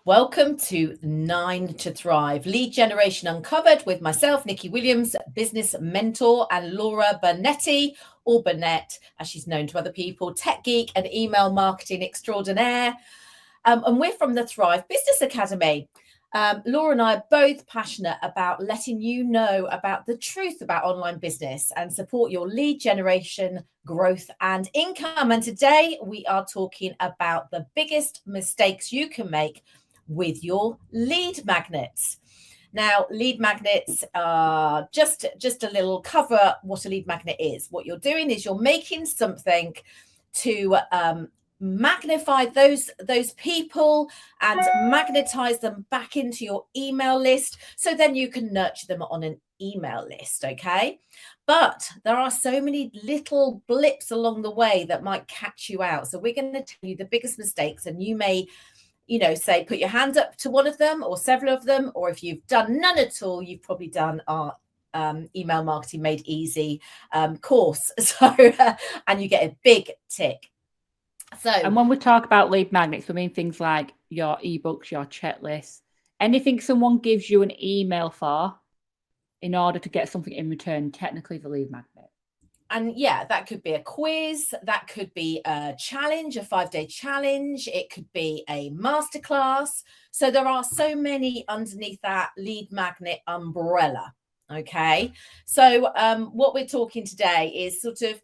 Welcome to 9 to Thrive, Lead Generation Uncovered with myself, Nikki Williams, business mentor, and Laura Bernetti, or Burnett, as she's known to other people, tech geek and email marketing extraordinaire. And we're from the Thrive Business Academy. Laura and I are both passionate about letting you know about the truth about online business and support your lead generation, growth, and income. And today we are talking about the biggest mistakes you can make with your lead magnets. Now, lead magnets are just a little cover what a lead magnet is. What you're doing is you're making something to magnify those people and magnetize them back into your email list, so then you can nurture them on an email list. Okay, but there are so many little blips along the way that might catch you out, so we're going to tell you the biggest mistakes, and you may say put your hand up to one of them or several of them, or if you've done none at all, you've probably done our email marketing made easy course. So and you get a big tick. So, and when we talk about lead magnets, we mean things like your ebooks, your checklists, anything someone gives you an email for in order to get something in return, technically the lead magnet. And yeah, that could be a quiz, that could be a challenge, a 5-day challenge, it could be a masterclass. So there are so many underneath that lead magnet umbrella. Okay, so what we're talking today is sort of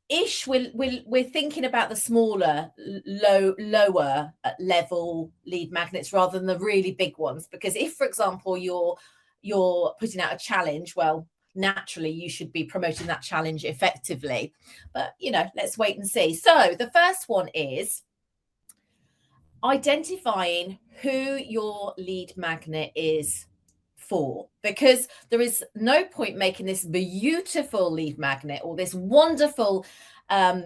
we're thinking about the smaller, lower level lead magnets rather than the really big ones. Because if, for example, you're putting out a challenge, well, naturally you should be promoting that challenge effectively. But let's wait and see. So the first one is identifying who your lead magnet is for, because there is no point making this beautiful lead magnet or this wonderful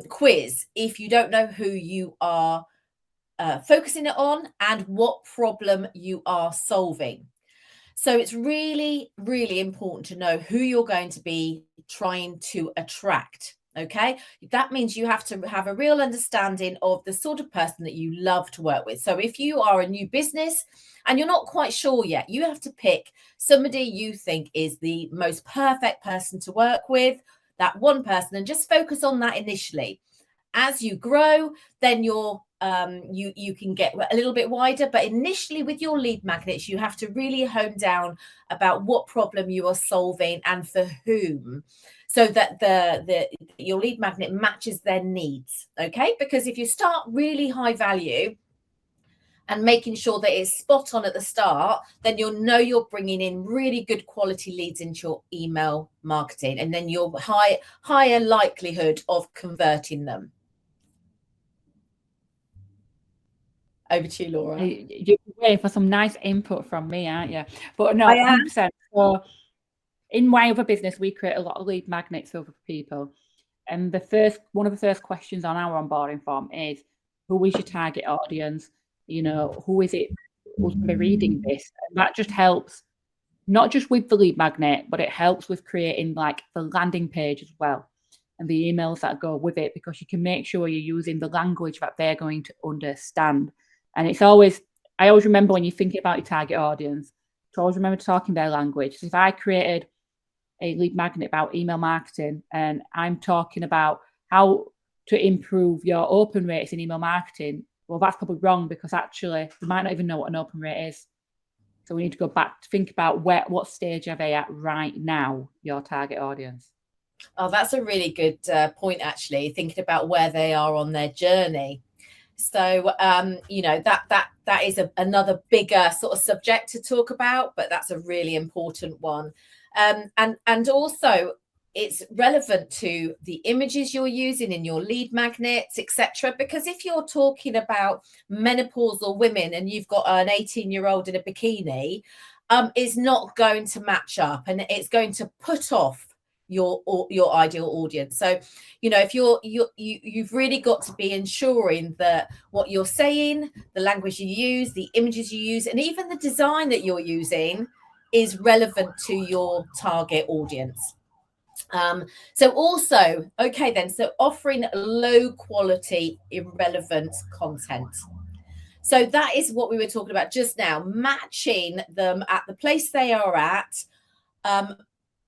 quiz if you don't know who you are focusing it on and what problem you are solving. So it's really, really important to know who you're going to be trying to attract. Okay, that means you have to have a real understanding of the sort of person that you love to work with. So if you are a new business and you're not quite sure yet, you have to pick somebody you think is the most perfect person to work with, that one person, and just focus on that initially. As you grow, then you can get a little bit wider, but initially with your lead magnets, you have to really hone down about what problem you are solving and for whom, so that your lead magnet matches their needs. Okay, because if you start really high value and making sure that it's spot on at the start, then you'll know you're bringing in really good quality leads into your email marketing, and then you're higher likelihood of converting them. Over to you, Laura. You're waiting for some nice input from me, aren't you? But no, I am. 100%. So in my other business, we create a lot of lead magnets for other people. And one of the first questions on our onboarding form is, who is your target audience? Who is it who's going to be reading this? And that just helps, not just with the lead magnet, but it helps with creating like the landing page as well, and the emails that go with it, because you can make sure you're using the language that they're going to understand. And I always remember, when you're thinking about your target audience, to always remember talking their language. So if I created a lead magnet about email marketing and I'm talking about how to improve your open rates in email marketing, well, that's probably wrong, because actually they might not even know what an open rate is. So we need to go back to think about what stage are they at right now, your target audience. Oh, that's a really good point, actually, thinking about where they are on their journey. So, that is another bigger sort of subject to talk about, but that's a really important one. And also it's relevant to the images you're using in your lead magnets, etc. Because if you're talking about menopausal women and you've got an 18-year-old in a bikini, it's not going to match up, and it's going to put off your ideal audience. So if you've really got to be ensuring that what you're saying, the language you use, the images you use, and even the design that you're using is relevant to your target audience. So offering low quality, irrelevant content. So that is what we were talking about just now, matching them at the place they are at.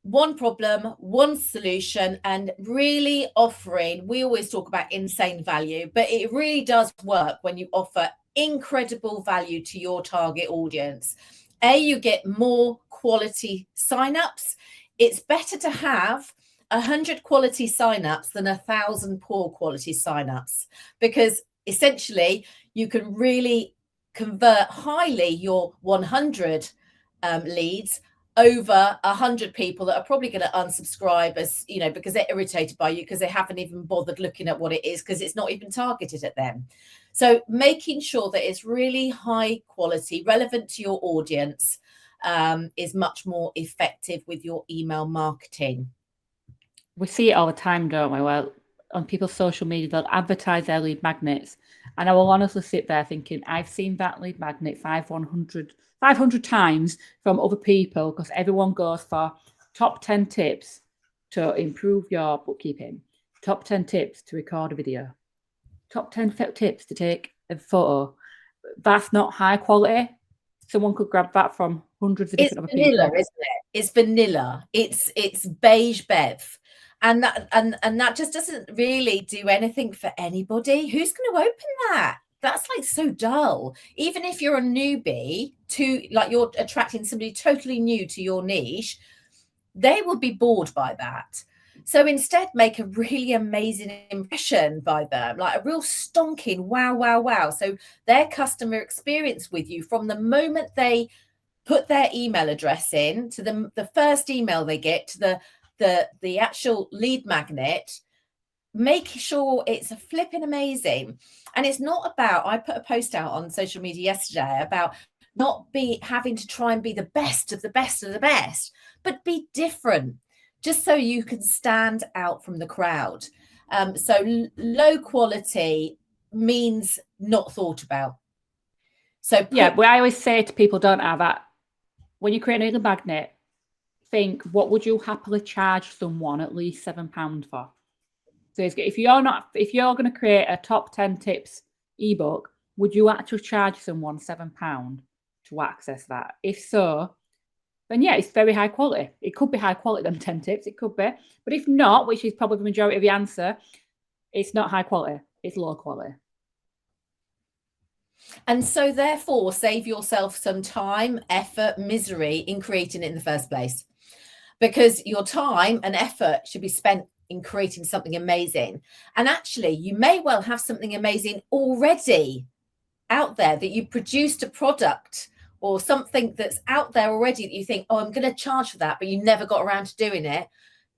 One problem, one solution, and really offering, we always talk about insane value, but it really does work when you offer incredible value to your target audience. You get more quality signups. It's better to have 100 quality signups than 1,000 poor quality signups, because essentially you can really convert highly your 100 leads over 100 people that are probably going to unsubscribe, as you know, because they're irritated by you, because they haven't even bothered looking at what it is, because it's not even targeted at them. So making sure that it's really high quality, relevant to your audience, is much more effective with your email marketing. We see it all the time, don't we? Well, on people's social media, they'll advertise their lead magnets. And I will honestly sit there thinking, I've seen that lead magnet 500 times from other people, because everyone goes for top 10 tips to improve your bookkeeping, top 10 tips to record a video, top 10 tips to take a photo. That's not high quality. Someone could grab that from hundreds of different other vanilla, people. isn't it? It's vanilla. It's beige bev. And that just doesn't really do anything for anybody. Who's going to open that? That's like so dull. Even if you're a newbie to, like, you're attracting somebody totally new to your niche, they will be bored by that. So instead, make a really amazing impression by them, like a real stonking wow, wow, wow. So their customer experience with you from the moment they put their email address in to the first email they get to the actual lead magnet, make sure it's a flipping amazing. And it's not about, I put a post out on social media yesterday about not having to try and be the best of the best of the best, but be different, just so you can stand out from the crowd. So low quality means not thought about. So yeah, but I always say to people, don't have that. When you create a lead magnet, think, what would you happily charge someone at least £7 for? So if you're going to create a top 10 tips ebook, would you actually charge someone £7 to access that? If so, then yeah, it's very high quality. It could be high quality than 10 tips, it could be. But if not, which is probably the majority of the answer, it's not high quality, it's low quality. And so therefore, save yourself some time, effort, misery in creating it in the first place. Because your time and effort should be spent in creating something amazing. And actually, you may well have something amazing already out there, that you produced a product or something that's out there already that you think, oh, I'm going to charge for that, but you never got around to doing it.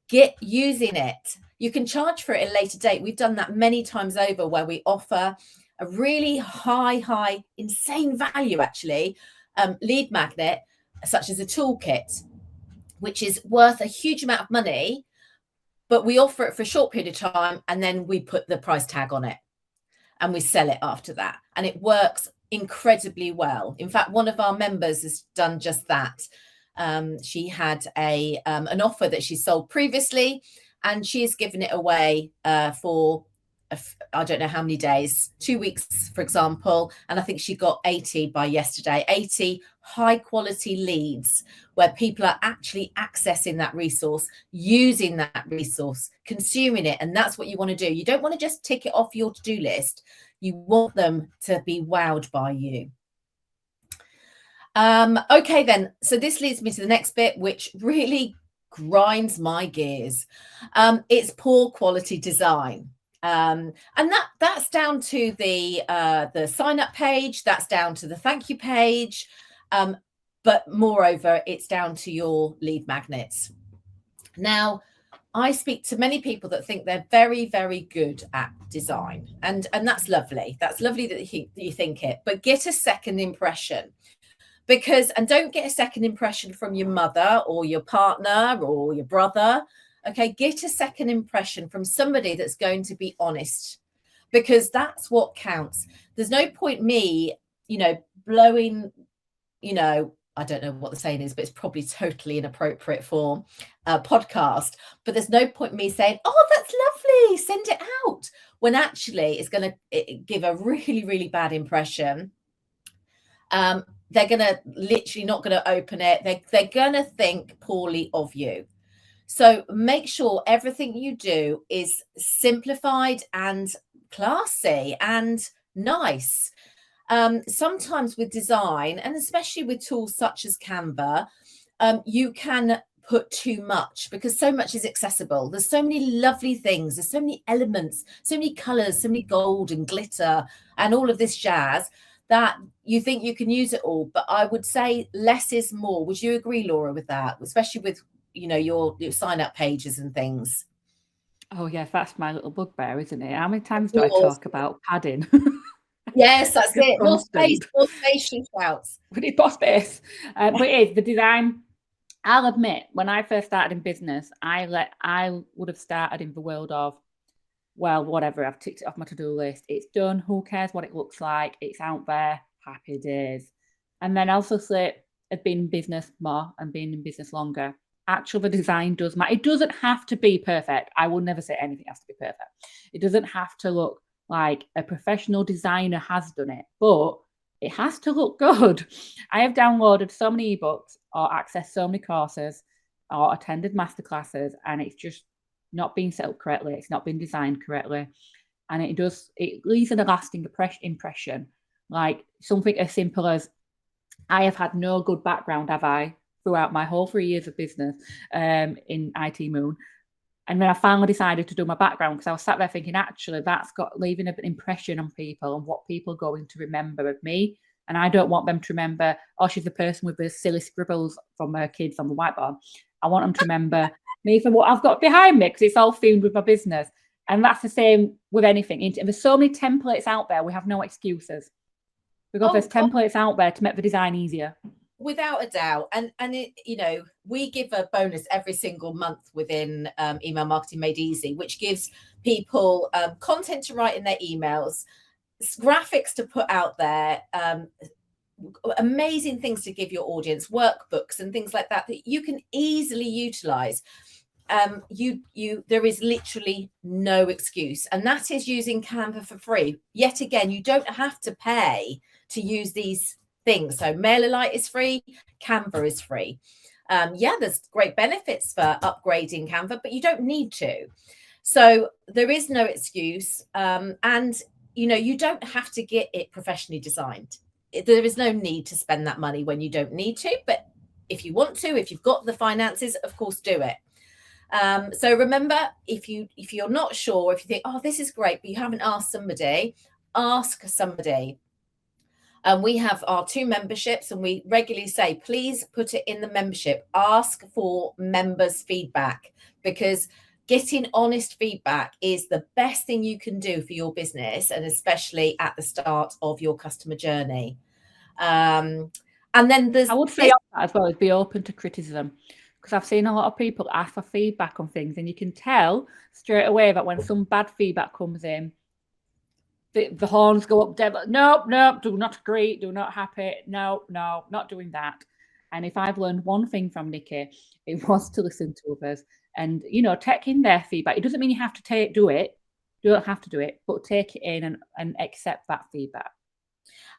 Get using it. You can charge for it at a later date. We've done that many times over, where we offer a really high, insane value, actually, lead magnet, such as a toolkit, which is worth a huge amount of money, but we offer it for a short period of time, and then we put the price tag on it and we sell it after that. And it works incredibly well. In fact, one of our members has done just that. She had an offer that she sold previously, and she has given it away for I don't know how many days, 2 weeks, for example. And I think she got 80 by yesterday, 80 high quality leads where people are actually accessing that resource, using that resource, consuming it. And that's what you want to do. You don't want to just tick it off your to-do list. You want them to be wowed by you. Okay, then. So this leads me to the next bit, which really grinds my gears. It's poor quality design. And that's down to the sign up page, that's down to the thank you page, but moreover, it's down to your lead magnets. Now, I speak to many people that think they're very, very good at design, and that's lovely. That's lovely that you think it, but get a second impression. And don't get a second impression from your mother or your partner or your brother. Okay, get a second impression from somebody that's going to be honest, because that's what counts. There's no point me, blowing, I don't know what the saying is, but it's probably totally inappropriate for a podcast. But there's no point me saying, oh, that's lovely, send it out, when actually it's going to give a really, really bad impression. they're going to literally not going to open it. They're going to think poorly of you. So make sure everything you do is simplified and classy and nice. Sometimes with design, and especially with tools such as Canva, you can put too much because so much is accessible. There's so many lovely things. There's so many elements, so many colors, so many gold and glitter and all of this jazz that you think you can use it all. But I would say less is more. Would you agree, Laura, with that? Especially with, you know, your sign up pages and things. Oh, yeah, that's my little bugbear, isn't it? How many times do I talk about padding? Yes, that's it. More space, Constant. more space, she shouts. We need more space. But it is the design. I'll admit, when I first started in business, I would have started in the world of, well, whatever, I've ticked it off my to-do list. It's done. Who cares what it looks like? It's out there. Happy days. And then also I've been in business more and been in business longer. Actually, the design does matter. It doesn't have to be perfect. I will never say anything has to be perfect. It doesn't have to look like a professional designer has done it, but it has to look good. I have downloaded so many ebooks or accessed so many courses or attended masterclasses, and it's just not being set up correctly. It's not been designed correctly. And it leaves an lasting impression. Like something as simple as, I have had no good background, have I, throughout my whole 3 years of business in IT Moon. And then I finally decided to do my background because I was sat there thinking, actually, that's got leaving an impression on people and what people are going to remember of me. And I don't want them to remember, oh, she's the person with the silly scribbles from her kids on the whiteboard. I want them to remember me for what I've got behind me because it's all themed with my business. And that's the same with anything. There's so many templates out there, we have no excuses. Because there's templates out there to make the design easier. Without a doubt. And it, you know, we give a bonus every single month within Email Marketing Made Easy, which gives people content to write in their emails, graphics to put out there, amazing things to give your audience, workbooks and things like that you can easily utilize. There is literally no excuse, and that is using Canva for free. Yet again, you don't have to pay to use these things. So MailerLite is free, Canva is free. There's great benefits for upgrading Canva, but you don't need to. So there is no excuse. And, you know, you don't have to get it professionally designed. There is no need to spend that money when you don't need to. But if you want to, if you've got the finances, of course, do it. So remember, if you're not sure, if you think, oh, this is great, but you haven't asked somebody, ask somebody. We have our 2 memberships, and we regularly say, please put it in the membership. Ask for members' feedback, because getting honest feedback is the best thing you can do for your business, and especially at the start of your customer journey. And then there's, I would say as well, is be open to criticism, because I've seen a lot of people ask for feedback on things, and you can tell straight away that when some bad feedback comes in, the horns go up. No, do not agree, do not happy. No, not doing that. And if I've learned one thing from Nikki, it was to listen to others and, you know, take in their feedback. It doesn't mean you have to do it. You don't have to do it, but take it in and accept that feedback.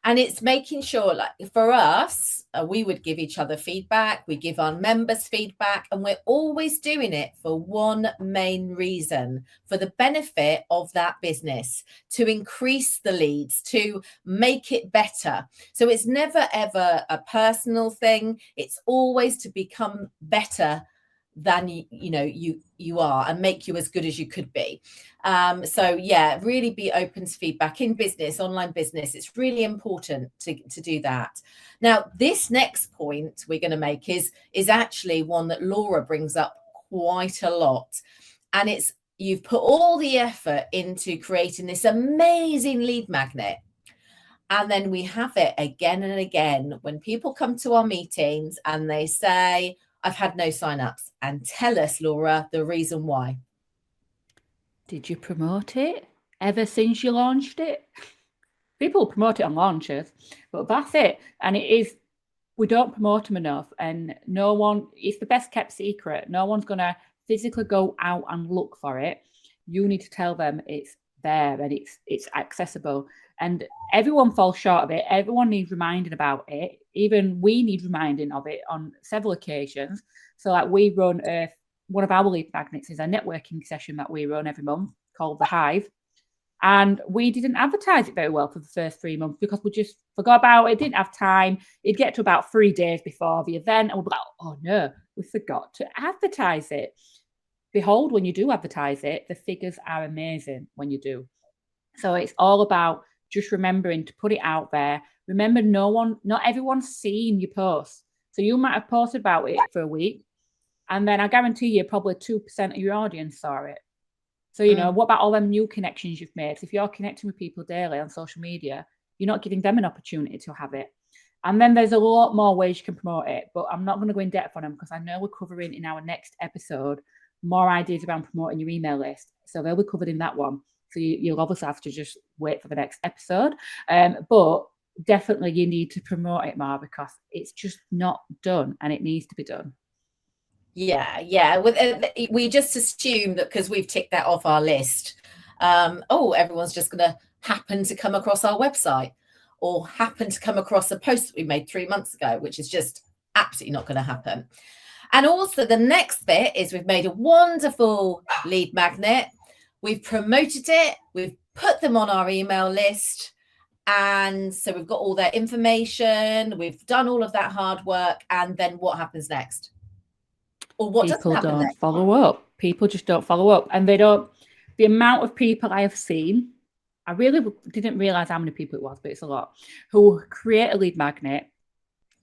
And it's making sure, like for us, we would give each other feedback. We give our members feedback, and we're always doing it for one main reason, for the benefit of that business, to increase the leads, to make it better. So it's never, ever a personal thing. It's always to become better than you are, and make you as good as you could be. So yeah, really be open to feedback in business, online business. It's really important to do that. Now, this next point we're going to make is actually one that Laura brings up quite a lot, and it's, you've put all the effort into creating this amazing lead magnet, and then we have it again and again when people come to our meetings and they say, I've had no sign-ups. And tell us, Laura, the reason why. Did you promote it ever since you launched it? People promote it on launches, but that's it. And we don't promote them enough, and it's the best kept secret. No one's going to physically go out and look for it. You need to tell them it's there and it's accessible. And everyone falls short of it. Everyone needs reminding about it. Even we need reminding of it on several occasions. So like we run one of our lead magnets is a networking session that we run every month called The Hive. And we didn't advertise it very well for the first 3 months because we just forgot about it, didn't have time. It'd get to about 3 days before the event and we'd be like, oh no, we forgot to advertise it. Behold, when you do advertise it, the figures are amazing when you do. So it's all about just remembering to put it out there. Remember, not everyone's seen your post. So you might have posted about it for a week, and then I guarantee you probably 2% of your audience saw it. So, what about all them new connections you've made? So if you're connecting with people daily on social media, you're not giving them an opportunity to have it. And then there's a lot more ways you can promote it, but I'm not going to go in depth on them because I know we're covering in our next episode more ideas around promoting your email list. So they'll be covered in that one. So you'll obviously have to just wait for the next episode. But definitely you need to promote it more because it's just not done and it needs to be done. Yeah. We just assume that because we've ticked that off our list, everyone's just going to happen to come across our website or happen to come across a post that we made 3 months ago, which is just absolutely not going to happen. And also the next bit is we've made a wonderful lead magnet. We've promoted it. We've put them on our email list. And so we've got all their information. We've done all of that hard work. And then what happens next? Or what doesn't happen don't next? Follow up. People just don't follow up. And they don't. The amount of people I have seen, I really didn't realize how many people it was, but it's a lot, who create a lead magnet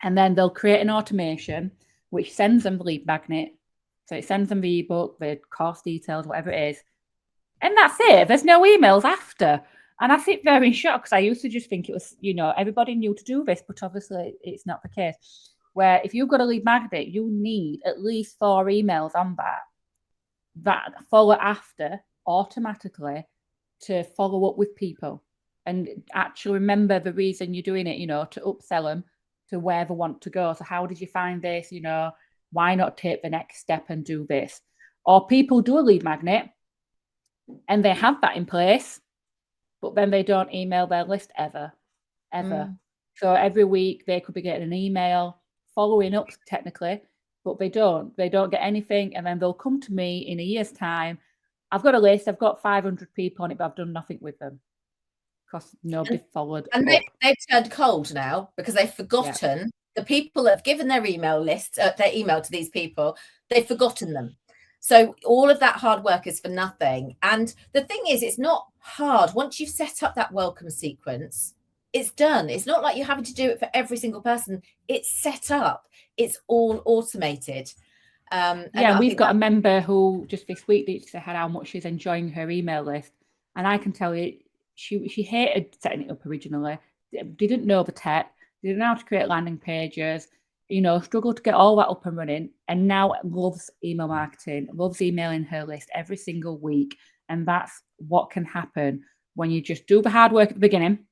and then they'll create an automation which sends them the lead magnet. So it sends them the ebook, the course details, whatever it is. And that's it. There's no emails after. And I sit very in shock because I used to just think it was, everybody knew to do this, but obviously it's not the case. Where if you've got a lead magnet, you need at least 4 emails on that follow after automatically to follow up with people and actually remember the reason you're doing it, to upsell them to where they want to go. So how did you find this? Why not take the next step and do this? Or people do a lead magnet and they have that in place, but then they don't email their list ever. So every week they could be getting an email following up technically, but they don't get anything. And then they'll come to me in a year's time. I've got a list, I've got 500 people on it, but I've done nothing with them because nobody followed. And they've turned cold now because they've forgotten the people that have given their email list, their email to these people, they've forgotten them. So all of that hard work is for nothing. And the thing is, it's not hard. Once you've set up that welcome sequence, it's done. It's not like you're having to do it for every single person. It's set up. It's all automated. We've got a member who just this week said how much she's enjoying her email list. And I can tell you, she hated setting it up originally, didn't know the tech, didn't know how to create landing pages, struggled to get all that up and running, and now loves email marketing, loves emailing her list every single week. And that's what can happen when you just do the hard work at the beginning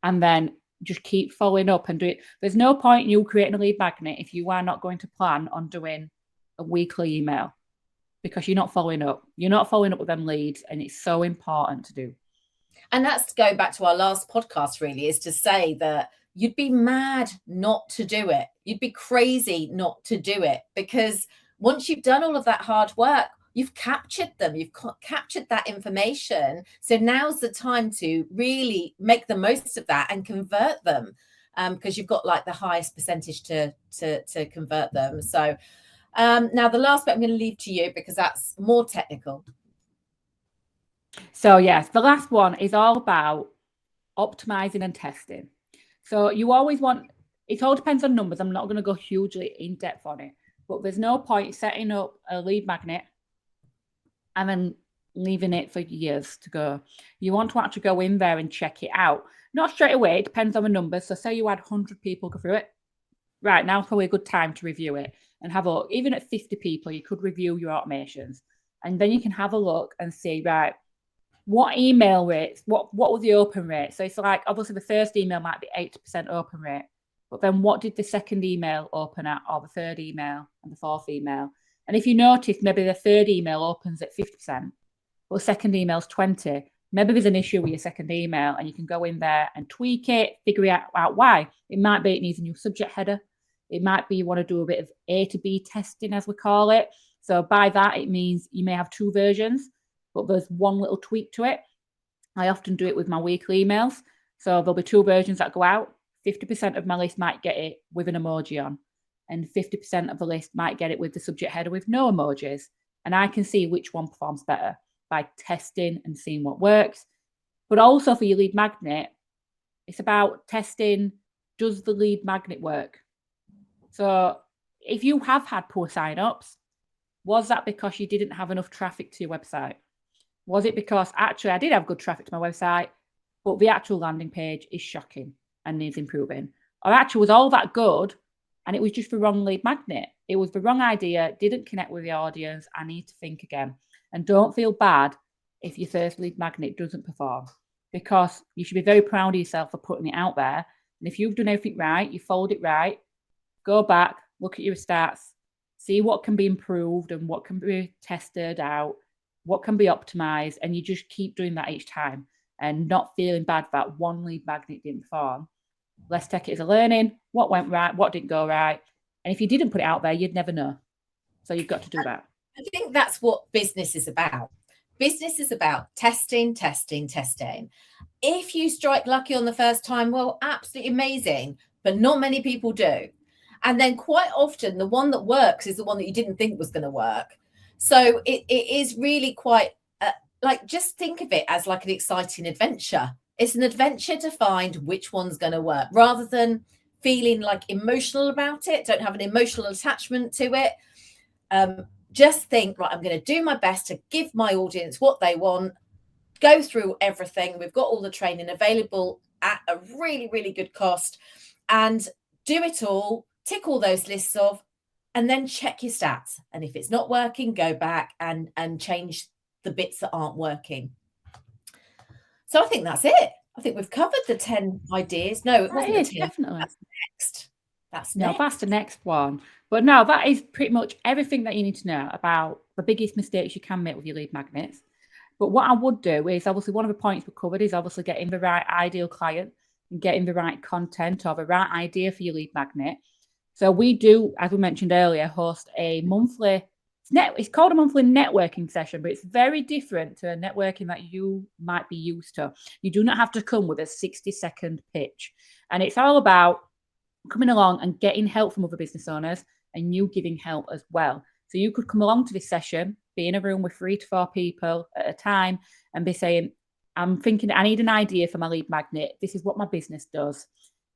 and then just keep following up and do it. There's no point in you creating a lead magnet if you are not going to plan on doing a weekly email because you're not following up. You're not following up with them leads, and it's so important to do. And that's going back to our last podcast, really, is to say that you'd be mad not to do it. You'd be crazy not to do it because once you've done all of that hard work, you've captured them. You've captured that information. So now's the time to really make the most of that and convert them because you've got like the highest percentage to convert them. So now the last bit I'm going to leave to you because that's more technical. So yes, the last one is all about optimizing and testing. So you always want, it all depends on numbers. I'm not going to go hugely in depth on it, but there's no point setting up a lead magnet and then leaving it for years to go. You want to actually go in there and check it out. Not straight away, it depends on the numbers. So say you had 100 people go through it. Right, now's probably a good time to review it and have a look. Even at 50 people, you could review your automations. And then you can have a look and see, right, what email rates, what was the open rate? So it's like, obviously the first email might be 80% open rate, but then what did the second email open at, or the third email and the fourth email? And if you notice, maybe the third email opens at 50%, but the second email's 20, maybe there's an issue with your second email and you can go in there and tweak it, figure out why. It might be it needs a new subject header. It might be you want to do a bit of A to B testing, as we call it. So by that, it means you may have 2 versions, but there's one little tweak to it. I often do it with my weekly emails. So there'll be 2 versions that go out. 50% of my list might get it with an emoji on, and 50% of the list might get it with the subject header with no emojis. And I can see which one performs better by testing and seeing what works. But also for your lead magnet, it's about testing, does the lead magnet work? So if you have had poor signups, was that because you didn't have enough traffic to your website? Was it because actually I did have good traffic to my website, but the actual landing page is shocking and needs improving? Or actually was all that good and it was just the wrong lead magnet? It was the wrong idea, didn't connect with the audience. I need to think again. And don't feel bad if your first lead magnet doesn't perform, because you should be very proud of yourself for putting it out there. And if you've done everything right, you followed it right, go back, look at your stats, see what can be improved and what can be tested out, what can be optimized, and you just keep doing that each time and not feeling bad that one lead magnet didn't perform. Let's take it as a learning. What went right? What didn't go right? And if you didn't put it out there, you'd never know. So you've got to do that. I think that's what business is about. Business is about testing. If you strike lucky on the first time, well, absolutely amazing, but not many people do. And then quite often the one that works is the one that you didn't think was going to work. So it is really quite like, just think of it as like an exciting adventure. It's an adventure to find which one's going to work, rather than feeling like emotional about it. Don't have an emotional attachment to it. Just think, right, I'm going to do my best to give my audience what they want, go through everything. We've got all the training available at a really, really good cost, and do it all, tick all those lists off, and then check your stats. And if it's not working, go back and change the bits that aren't working. So I think that's it. I think we've covered the 10 ideas. No, it wasn't. It is, definitely. That's next. That's No, next. that's the next one. But no, that is pretty much everything that you need to know about the biggest mistakes you can make with your lead magnets. But what I would do is, obviously, one of the points we covered is obviously getting the right ideal client and getting the right content or the right idea for your lead magnet. So we do, as we mentioned earlier, host a monthly, it's called a monthly networking session, but it's very different to a networking that you might be used to. You do not have to come with a 60-second pitch. And it's all about coming along and getting help from other business owners and you giving help as well. So you could come along to this session, be in a room with 3 to 4 people at a time and be saying, I'm thinking I need an idea for my lead magnet. This is what my business does.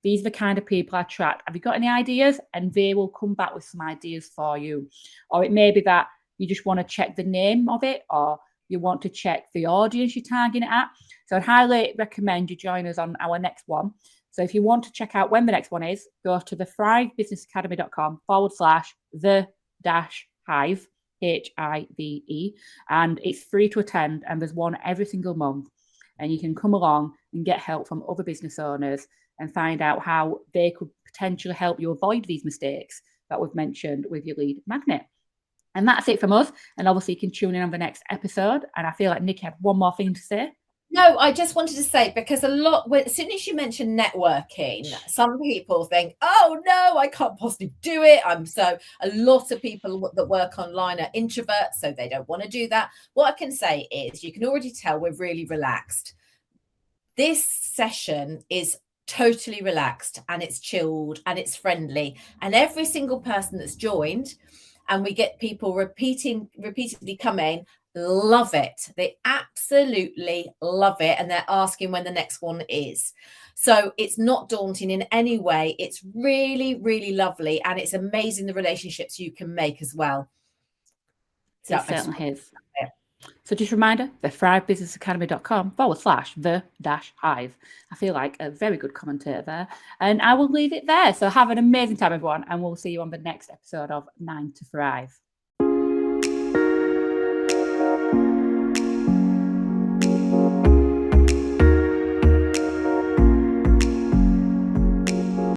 These are the kind of people I attract. Have you got any ideas? And they will come back with some ideas for you. Or it may be that you just want to check the name of it, or you want to check the audience you're targeting it at. So I'd highly recommend you join us on our next one. So if you want to check out when the next one is, go to the thrivebusinessacademy.com/the-hive, HIVE, and it's free to attend, and there's one every single month. And you can come along and get help from other business owners and find out how they could potentially help you avoid these mistakes that we've mentioned with your lead magnet. And that's it from us. And obviously you can tune in on the next episode. And I feel like Nikki had one more thing to say. No, I just wanted to say, because as soon as you mention networking, some people think, oh no, I can't possibly do it. A lot of people that work online are introverts, so they don't want to do that. What I can say is, you can already tell we're really relaxed. This session is totally relaxed and it's chilled and it's friendly, and every single person that's joined, and we get people repeatedly coming, love it. They absolutely love it, and they're asking when the next one is. So it's not daunting in any way. It's really, really lovely, and it's amazing the relationships you can make as well. So it certainly is. So just a reminder, the thrivebusinessacademy.com/the-hive. I feel like a very good commentator there. And I will leave it there. So have an amazing time, everyone, and we'll see you on the next episode of 9 to Thrive.